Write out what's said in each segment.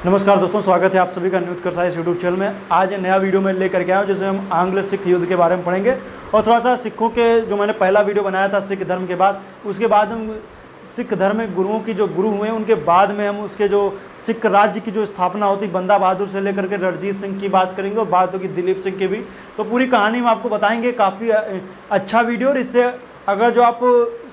नमस्कार दोस्तों, स्वागत है आप सभी का न्यूज करसा इस यूट्यूब चैनल में। आज ये नया वीडियो मैं लेकर के आया हूँ जिसमें हम आंग्ल सिख युद्ध के बारे में पढ़ेंगे और थोड़ा सा सिखों के जो मैंने पहला वीडियो बनाया था सिख धर्म के बाद, उसके बाद हम सिख धर्म में गुरुओं की जो गुरु हुए उनके बाद में हम उसके जो सिख राज्य की जो स्थापना होती बंदा बहादुर से लेकर के रणजीत सिंह की बात करेंगे और बात होगी दिलीप सिंह की भी। तो पूरी कहानी हम आपको बताएंगे। काफ़ी अच्छा वीडियो और इससे अगर जो आप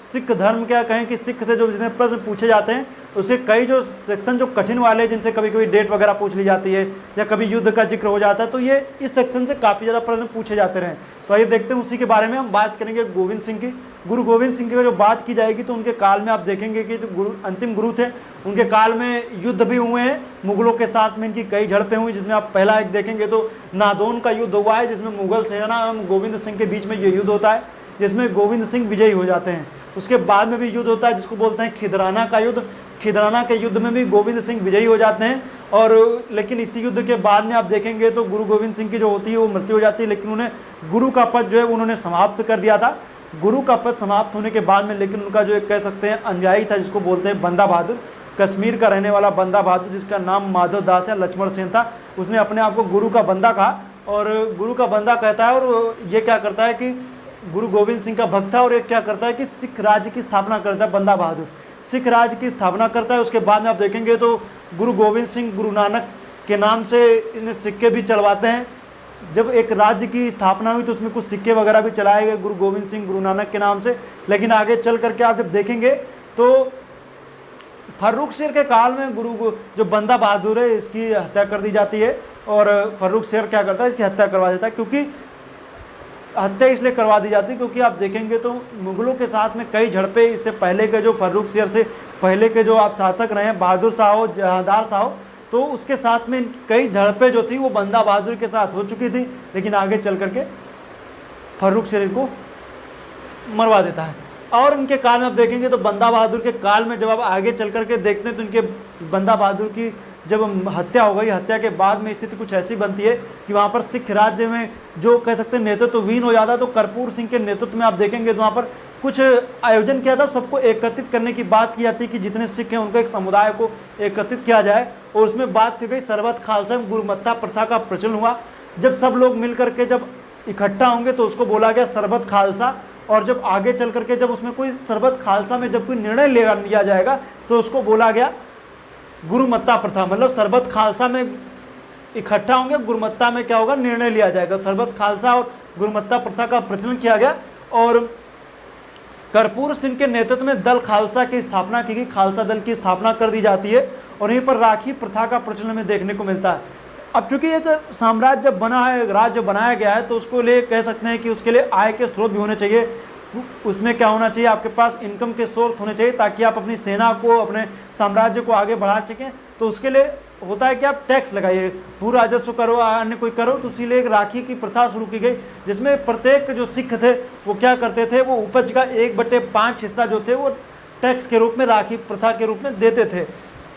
सिख धर्म क्या कहें कि सिख से जो जितने प्रश्न पूछे जाते हैं उसके कई जो सेक्शन जो कठिन वाले जिनसे कभी कभी डेट वगैरह पूछ ली जाती है या कभी युद्ध का जिक्र हो जाता है, तो ये इस सेक्शन से काफ़ी ज़्यादा प्रश्न पूछे जाते रहे। तो आइए देखते हैं, उसी के बारे में हम बात करेंगे गोविंद सिंह की। गुरु गोविंद सिंह की जो बात की जाएगी तो उनके काल में आप देखेंगे कि जो अंतिम गुरु थे उनके काल में युद्ध भी हुए हैं मुगलों के साथ में। इनकी कई झड़पें हुई जिसमें आप पहला एक देखेंगे तो नादौन का युद्ध हुआ है जिसमें मुगल सेना और गोविंद सिंह के बीच में ये युद्ध होता है जिसमें गोविंद सिंह विजयी हो जाते हैं। उसके बाद में भी युद्ध होता है जिसको बोलते हैं खिदराना का युद्ध। खिदराना के युद्ध में भी गोविंद सिंह विजयी हो जाते हैं और लेकिन इसी युद्ध के बाद में आप देखेंगे तो गुरु गोविंद सिंह की जो होती है वो मृत्यु हो जाती है, लेकिन उन्हें गुरु का पद जो है उन्होंने समाप्त कर दिया था। गुरु का पद समाप्त होने के बाद में लेकिन उनका जो एक कह सकते हैं अनुयायी था जिसको बोलते हैं बंदा बहादुर, कश्मीर का रहने वाला बंदा बहादुर जिसका नाम माधव दास या लक्ष्मण सेन था, उसने अपने आप को गुरु का बंदा कहा और गुरु का बंदा कहता है। और ये क्या करता है कि गुरु गोविंद सिंह का भक्त था और एक क्या करता है कि सिख राज्य की स्थापना करता है। बंदा बहादुर सिख राज्य की स्थापना करता है। उसके बाद में आप देखेंगे तो गुरु गोविंद सिंह गुरु नानक के नाम से इन्हें सिक्के भी चलवाते हैं। जब एक राज्य की स्थापना हुई तो उसमें कुछ सिक्के वगैरह भी चलाए गए गुरु गोविंद सिंह गुरु नानक के नाम से। लेकिन आगे चल करके आप जब देखेंगे तो फर्रुख शेर के काल में गुरु जो बंदा बहादुर है इसकी हत्या कर दी जाती है और फर्रुख शेर क्या करता है इसकी हत्या करवा देता है। क्योंकि हत्या इसलिए करवा दी जाती है क्योंकि आप देखेंगे तो मुगलों के साथ में कई झड़पें इससे पहले के जो फर्रुख शेर से पहले के जो आप शासक रहे हैं बहादुर शाह हो जहांदार शाह हो, तो उसके साथ में कई झड़पें जो थी वो बंदा बहादुर के साथ हो चुकी थी। लेकिन आगे चल करके फर्रुख शेर को मरवा देता है। और इनके काल में आप देखेंगे तो बंदा बहादुर के काल में जब आप आगे चल करके देखते हैं तो इनके बंदा बहादुर की जब हत्या हो गई, हत्या के बाद में स्थिति कुछ ऐसी बनती है कि वहाँ पर सिख राज्य में जो कह सकते हैं नेतृत्व विहीन हो जाता है। तो कर्पूर सिंह के नेतृत्व में आप देखेंगे तो वहाँ पर कुछ आयोजन किया था, सबको एकत्रित करने की बात की जाती है कि जितने सिख हैं उनका एक समुदाय को एकत्रित किया जाए और उसमें बात की गई सरबत खालसा गुरुमत्ता प्रथा का प्रचलन हुआ। जब सब लोग मिल करके जब इकट्ठा होंगे तो उसको बोला गया सरबत खालसा। और जब आगे चल करके जब उसमें कोई सरबत खालसा में जब कोई निर्णय लिया जाएगा तो उसको बोला गया गुरुमत्ता प्रथा। मतलब सरबत खालसा में इकट्ठा होंगे, गुरुमत्ता में क्या होगा निर्णय लिया जाएगा। सरबत खालसा और गुरुमत्ता प्रथा का प्रचलन किया गया और कर्पूर सिंह के नेतृत्व में दल खालसा की स्थापना की गई। खालसा दल की स्थापना कर दी जाती है और यहीं पर राखी प्रथा का प्रचलन में देखने को मिलता है। अब चूंकि एक साम्राज्य जब बना है, राज्य बनाया गया है, तो उसको लिए कह सकते हैं कि उसके लिए आय के स्रोत भी होने चाहिए। उसमें क्या होना चाहिए, आपके पास इनकम के स्रोत होने चाहिए ताकि आप अपनी सेना को अपने साम्राज्य को आगे बढ़ा सकें। तो उसके लिए होता है कि आप टैक्स लगाइए, भू राजस्व करो, अन्य कोई करो। तो इसीलिए एक राखी की प्रथा शुरू की गई जिसमें प्रत्येक जो सिख थे वो क्या करते थे, वो उपज का 1/5 हिस्सा जो थे वो टैक्स के रूप में राखी प्रथा के रूप में देते थे।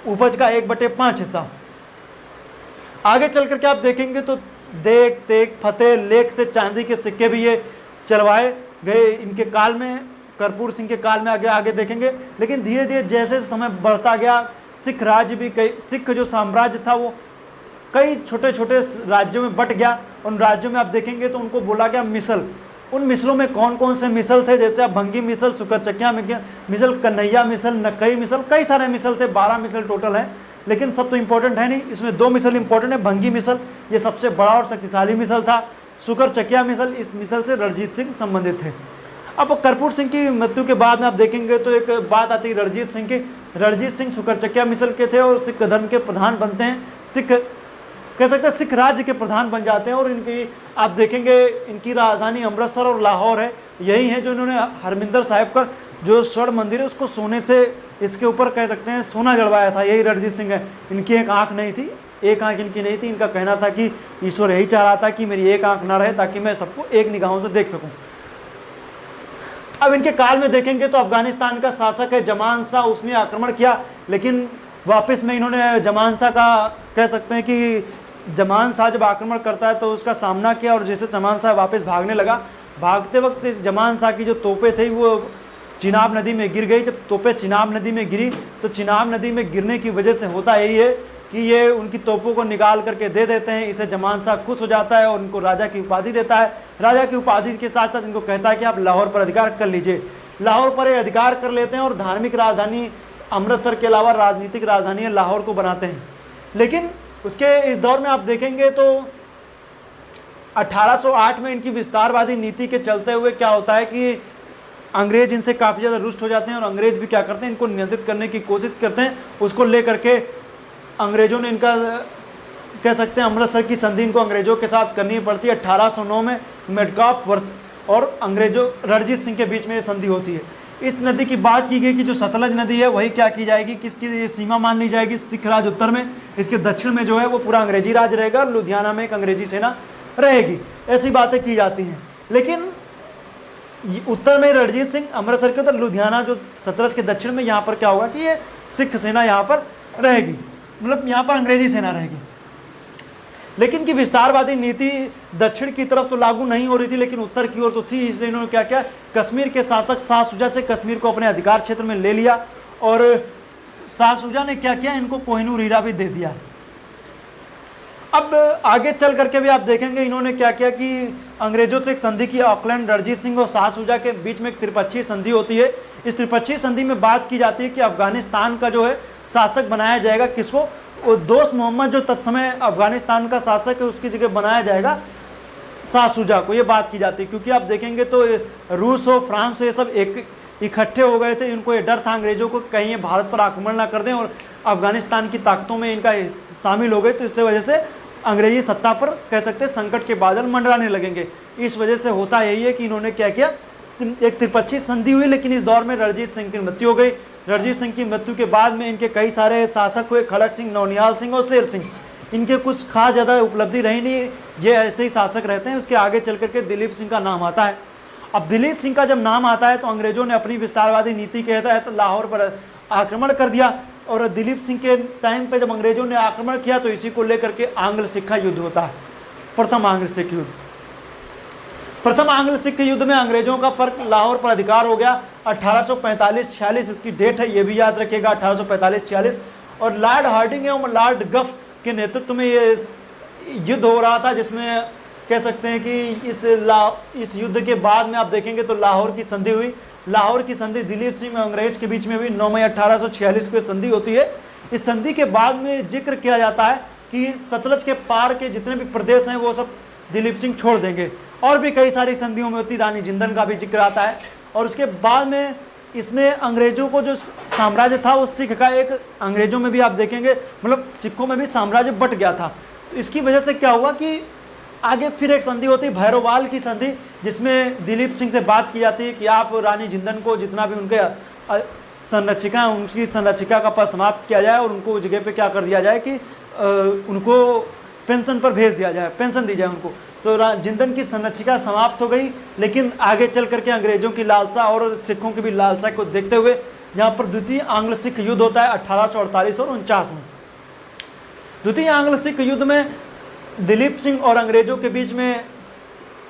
उपज का 1/5 हिस्सा। आगे चल करके आप देखेंगे तो देख तेग फतेह लेख से चांदी के सिक्के भी ये चलवाए गए इनके काल में, कर्पूर सिंह के काल में आगे देखेंगे। लेकिन धीरे धीरे जैसे समय बढ़ता गया सिख राज्य भी कई सिख जो साम्राज्य था वो कई छोटे छोटे राज्यों में बट गया। उन राज्यों में आप देखेंगे तो उनको बोला गया मिसल। उन मिसलों में कौन कौन से मिसल थे, जैसे आप भंगी मिसल, सुकरचकिया मिसल, कन्हैया मिसल, नकई मिसल, कई सारे मिसल थे, 12 मिसल टोटल हैं। लेकिन सब तो इंपॉर्टेंट है नहीं, इसमें 2 मिसल इंपॉर्टेंट है। भंगी मिसल ये सबसे बड़ा और शक्तिशाली मिसल था। सुकरचकिया मिसल, इस मिसल से रणजीत सिंह संबंधित थे। अब कर्पूर सिंह की मृत्यु के बाद में आप देखेंगे तो एक बात आती है रणजीत सिंह की। रणजीत सिंह सुकरचकिया मिसल के थे और सिख धर्म के प्रधान बनते हैं। सिख कह सकते हैं सिख राज्य के प्रधान बन जाते हैं और इनकी आप देखेंगे इनकी राजधानी अमृतसर और लाहौर है। यही है जो इन्होंने हरमिंदर साहिब का जो स्वर्ण मंदिर है उसको सोने से इसके ऊपर कह सकते हैं सोना जड़वाया था। यही रणजीत सिंह है। इनकी एक आँख नहीं थी, एक आंख इनकी नहीं थी। इनका कहना था कि ईश्वर यही चाह रहा था कि मेरी एक आंख ना रहे ताकि मैं सबको एक निगाहों से देख सकूं। अब इनके काल में देखेंगे तो अफगानिस्तान का शासक है जमान शाह, उसने आक्रमण किया लेकिन वापस में इन्होंने जमान शाह का कह सकते हैं कि जमान शाह जब आक्रमण करता है तो उसका सामना किया और जैसे जमान शाह वापस भागने लगा, भागते वक्त इस जमान शाह की जो तोपें थी वो चिनाब नदी में गिर गई। जब तोपें चिनाब नदी में गिरी तो चिनाब नदी में गिरने की वजह से होता यही है कि ये उनकी तोपों को निकाल करके दे देते हैं। इसे जमान शाह खुश हो जाता है और उनको राजा की उपाधि देता है। राजा की उपाधि के साथ साथ इनको कहता है कि आप लाहौर पर अधिकार कर लीजिए। लाहौर पर ये अधिकार कर लेते हैं और धार्मिक राजधानी अमृतसर के अलावा राजनीतिक राजधानी लाहौर को बनाते हैं। लेकिन उसके इस दौर में आप देखेंगे तो 1808 में इनकी विस्तारवादी नीति के चलते हुए क्या होता है कि अंग्रेज इनसे काफ़ी ज़्यादा रुष्ट हो जाते हैं और अंग्रेज भी क्या करते हैं, इनको नियंत्रित करने की कोशिश करते हैं। उसको लेकर के अंग्रेजों ने इनका कह सकते हैं अमृतसर की संधि इनको अंग्रेजों के साथ करनी पड़ती है। 1809 में मेडकाप वर्ष और अंग्रेजों रणजीत सिंह के बीच में ये संधि होती है। इस नदी की बात की गई कि जो सतलज नदी है वही क्या की जाएगी, किसकी ये सीमा मान ली जाएगी, सिख राज उत्तर में, इसके दक्षिण में जो है वो पूरा अंग्रेजी राज रहेगा, लुधियाना में एक अंग्रेजी सेना रहेगी। ऐसी बातें की जाती हैं। लेकिन उत्तर में रणजीत सिंह, अमृतसर के उधर लुधियाना जो सतलज के दक्षिण में, यहाँ पर क्या होगा कि ये सिख सेना यहाँ पर रहेगी, मतलब यहाँ पर अंग्रेजी सेना रहेगी। लेकिन की विस्तारवादी नीति दक्षिण की तरफ तो लागू नहीं हो रही थी, लेकिन उत्तर की ओर तो थी। इसलिए इन्होंने क्या किया, कश्मीर के शासक शाह शुजा से कश्मीर को अपने अधिकार क्षेत्र में ले लिया और शाह शुजा ने क्या किया, इनको कोहिनूर हीरा भी दे दिया। अब आगे चल करके भी आप देखेंगे इन्होंने क्या किया कि अंग्रेजों से एक संधि की। ऑकलैंड, रणजीत सिंह और शाह शुजा के बीच में एक त्रिपक्षीय संधि होती है। इस त्रिपक्षीय संधि में बात की जाती है कि अफगानिस्तान का जो है शासक बनाया जाएगा किसको, वो दोस्त मोहम्मद जो तत्समय अफगानिस्तान का शासक है उसकी जगह बनाया जाएगा शाह शुजा को। ये बात की जाती है क्योंकि आप देखेंगे तो रूस और फ्रांस ये सब एक इकट्ठे हो गए थे। इनको ये डर था अंग्रेजों को कहीं ये भारत पर आक्रमण ना कर दें और अफगानिस्तान की ताकतों में इनका शामिल हो गए, तो इस वजह से अंग्रेजी सत्ता पर कह सकते हैं संकट के बादल मंडराने लगेंगे। इस वजह से होता यही है कि इन्होंने क्या किया, एक त्रिपक्षीय संधि हुई। लेकिन इस दौर में रणजीत सिंह की मृत्यु हो गई। रणजीत सिंह की मृत्यु के बाद में इनके कई सारे शासक हुए, खड़क सिंह, नौनियाल सिंह और शेर सिंह। इनके कुछ खास ज़्यादा उपलब्धि रही नहीं, ये ऐसे ही शासक रहते हैं। उसके आगे चल करके दिलीप सिंह का नाम आता है। अब दिलीप सिंह का जब नाम आता है तो अंग्रेजों ने अपनी विस्तारवादी नीति के तहत लाहौर पर आक्रमण कर दिया और दिलीप सिंह के टाइम पे जब अंग्रेजों ने आक्रमण किया तो इसी को लेकर के आंग्ल सिक्खा युद्ध होता है, प्रथम आंग्ल सिख युद्ध। प्रथम आंग्ल सिख युद्ध में अंग्रेजों का पर लाहौर पर अधिकार हो गया। 1845-46 इसकी डेट है, ये भी याद रखिएगा, 1845-46। और लॉर्ड हार्डिंग एवं लॉर्ड गफ के नेतृत्व में ये युद्ध हो रहा था, जिसमें कह सकते हैं कि इस युद्ध के बाद में आप देखेंगे तो लाहौर की संधि हुई। लाहौर की संधि दिलीप सिंह और अंग्रेज के बीच में हुई। 9 मई 1846 को संधि होती है। इस संधि के बाद में जिक्र किया जाता है कि सतलज के पार के जितने भी प्रदेश हैं वो सब दिलीप सिंह छोड़ देंगे। और भी कई सारी संधियों में होती, रानी जिंदन का भी जिक्र आता है। और उसके बाद में इसमें अंग्रेजों को जो साम्राज्य था उस सिख का एक, अंग्रेजों में भी आप देखेंगे मतलब सिखों में भी साम्राज्य बट गया था। इसकी वजह से क्या हुआ कि आगे फिर एक संधि होती है, भैरववाल की संधि, जिसमें दिलीप सिंह से बात की जाती है कि आप रानी जिंदन को जितना भी उनके संरक्षिका उनकी संरक्षिका का पद समाप्त किया जाए और उनको जगह पे क्या कर दिया जाए कि उनको पेंशन पर भेज दिया जाए, पेंशन दी जाए उनको। तो जिंदन की संरक्षिका समाप्त हो गई। लेकिन आगे चल करके अंग्रेजों की लालसा और सिखों की भी लालसा को देखते हुए यहाँ पर द्वितीय आंग्ल सिख युद्ध होता है 1848 और 49 में। द्वितीय आंग्ल सिख युद्ध में दिलीप सिंह और अंग्रेजों के बीच में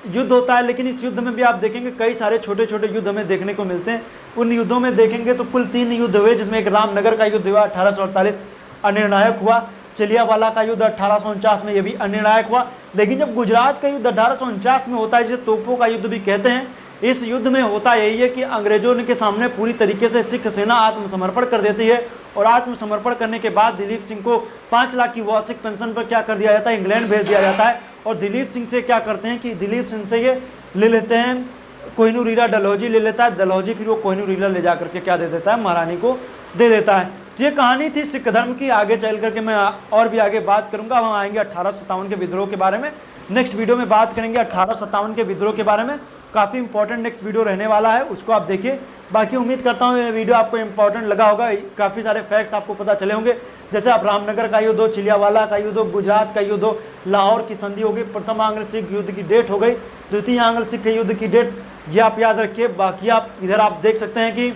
युद्ध होता है। लेकिन इस युद्ध में भी आप देखेंगे कई सारे छोटे छोटे युद्ध हमें देखने को मिलते हैं। उन युद्धों में देखेंगे तो कुल 3 युद्ध हुए, जिसमें एक रामनगर का युद्ध हुआ 1848, अनिर्णायक हुआ। चिलियावाला का युद्ध 1849 में, ये भी अनिर्णायक हुआ। लेकिन जब गुजरात का युद्ध 1849 में होता है, जिसे तोपों का युद्ध भी कहते हैं, इस युद्ध में होता यही है कि अंग्रेजों के सामने पूरी तरीके से सिख सेना आत्मसमर्पण कर देती है। और आत्मसमर्पण करने के बाद दिलीप सिंह को 5 लाख की वार्षिक पेंशन पर क्या कर दिया जाता है, इंग्लैंड भेज दिया जाता है। और दिलीप सिंह से क्या करते हैं कि दिलीप सिंह से ये ले लेते हैं, कोहिनूर हीरा डलहौजी ले लेता है। डलहौजी फिर वो कोहिनूर हीरा ले जा करके क्या दे देता है, महारानी को दे देता है। तो ये कहानी थी सिख धर्म की। आगे चल करके मैं और भी आगे बात करूंगा। हम आएंगे 1857 के विद्रोह के बारे में। नेक्स्ट वीडियो में बात करेंगे 1857 के विद्रोह के बारे में। काफ़ी इंपॉर्टेंट नेक्स्ट वीडियो रहने वाला है, उसको आप देखिए। बाकी उम्मीद करता हूँ ये वीडियो आपको इंपॉर्टेंट लगा होगा। काफ़ी सारे फैक्ट्स आपको पता चले होंगे, जैसे आप रामनगर का युद्ध हो, चिलियावाला का युद्ध हो, गुजरात का युद्ध हो, लाहौर की संधि हो गई, प्रथम आंग्ल सिख युद्ध की डेट हो गई, द्वितीय आंग्ल सिख युद्ध की डेट, ये आप याद रखिए। बाकी आप इधर आप देख सकते हैं कि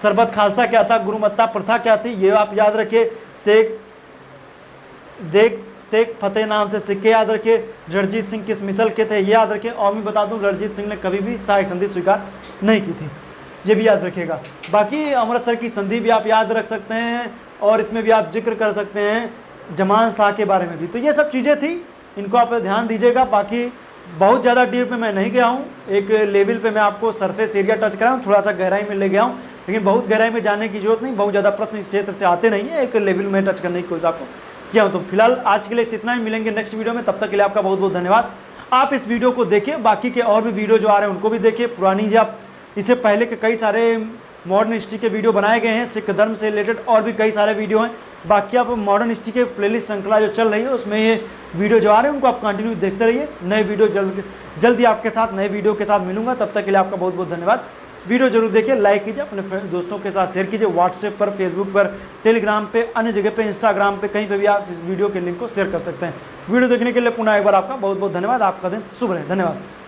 सरबत खालसा क्या था, गुरुमत्ता प्रथा क्या थी, ये आप याद रखिए। तेग फतेह नाम से सिक्के याद रखिए। रणजीत सिंह किस मिसल के थे ये याद रखिए। और मैं बता दूं रणजीत सिंह ने कभी भी सहायक संधि स्वीकार नहीं की थी, ये भी याद रखिएगा। बाकी अमृतसर की संधि भी आप याद रख सकते हैं और इसमें भी आप जिक्र कर सकते हैं जमान शाह के बारे में भी। तो ये सब चीज़ें थी, इनको आप ध्यान दीजिएगा। बाकी बहुत ज़्यादा डीप में मैं नहीं गया हूँ, एक लेवल पे मैं आपको सरफेस एरिया टच कराऊँ, थोड़ा सा गहराई में ले गया हूँ, लेकिन बहुत गहराई में जाने की जरूरत नहीं, बहुत ज़्यादा प्रश्न इस क्षेत्र से आते नहीं है, एक लेवल में टच करने की कोशिश आपको किया हूँ। तो फिलहाल आज के लिए इतना ही, मिलेंगे नेक्स्ट वीडियो में, तब तक के लिए आपका बहुत बहुत धन्यवाद। आप इस वीडियो को देखिए, बाकी के और भी वीडियो जो आ रहे हैं उनको भी देखिए, पुरानी जो आप इससे पहले के कई सारे मॉडर्न हिस्ट्री के वीडियो बनाए गए हैं, सिख धर्म से रिलेटेड और भी कई सारे वीडियो हैं। बाकी आप मॉडर्न हिस्ट्री के प्लेलिस्ट श्रृंखला जो चल रही है उसमें ये वीडियो जो आ रहे हैं उनको आप कंटिन्यू देखते रहिए। नए वीडियो जल्दी आपके साथ नए वीडियो के साथ मिलूंगा, तब तक के लिए आपका बहुत बहुत धन्यवाद। वीडियो जरूर देखिए, लाइक कीजिए, अपने दोस्तों के साथ शेयर कीजिए, व्हाट्सएप पर, फेसबुक पर, टेलीग्राम पे, अन्य जगह पे, इंस्टाग्राम पे, कहीं पे भी आप इस वीडियो के लिंक को शेयर कर सकते हैं। वीडियो देखने के लिए पुनः एक बार आपका बहुत बहुत धन्यवाद। आपका दिन शुभ रहे। धन्यवाद।